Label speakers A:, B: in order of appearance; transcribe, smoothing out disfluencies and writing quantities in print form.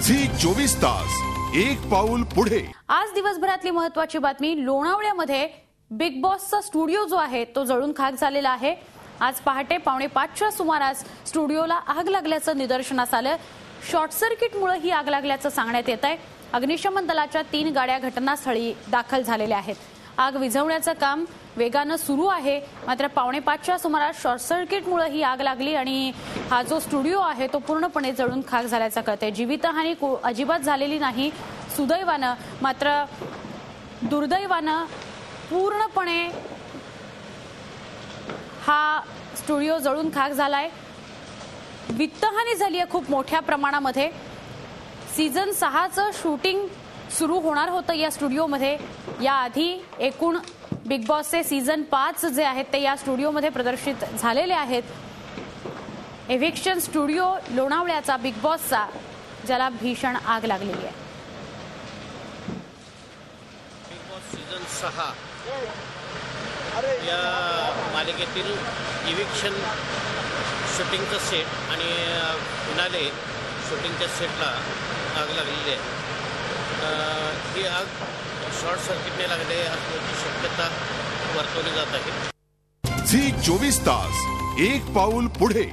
A: Zee 24 तास एक पाऊल पुढे।
B: आज दिवसभरातली महत्त्वाची बातमी, लोणावळ्यामध्ये बिग बॉसचा स्टुडिओ जो आहे तो जळून खाक झालेला आहे। आज पहाटे 4:45च्या सुमारास स्टुडिओला आग लागल्याचं निदर्शनास आलं। शॉर्ट सर्किटमुळे ही आग लागल्याचं सांगण्यात येत आहे। अग्निशमन दलाच्या 3 गाड्या घटनास्थळी दाखल झालेल्या आहेत। आग विझवण्याचं काम वेगानं सुरू आहे, मात्र 4:45च्या सुमारास शॉर्ट सर्किटमुळे ही आग लागली आणि हा जो स्टुडिओ आहे तो पूर्णपणे जळून खाक झाल्याचं कळतंय। जीवितहानी अजिबात झालेली नाही सुदैवानं, मात्र दुर्दैवानं पूर्णपणे हा स्टुडिओ जळून खाक झालाय। वित्तहानी झाली आहे खूप मोठ्या प्रमाणामध्ये। सीझन 6चं शूटिंग सुरू होणार होतं या स्टुडिओमध्ये। याआधी एकूण बिग बॉसचे सीझन 5 जे आहेत ते या स्टुडिओमध्ये प्रदर्शित झालेले आहेत। एव्हिक्शन स्टुडिओ लोणावळ्याचा बिग बॉसचा, ज्याला भीषण आग लागलेली आहे।
C: बिग बॉस सीझन 6 या मालिकेतील इव्हिक्शन शूटिंगचं सेट आणि फिनाले शूटिंगच्या सेटला आग लागलेली आहे। ही आग शॉर्ट सर्किटने लागली असण्याची शक्यता वर्तवली जात आहे।
A: झी 24 तास एक पाऊल पुढे।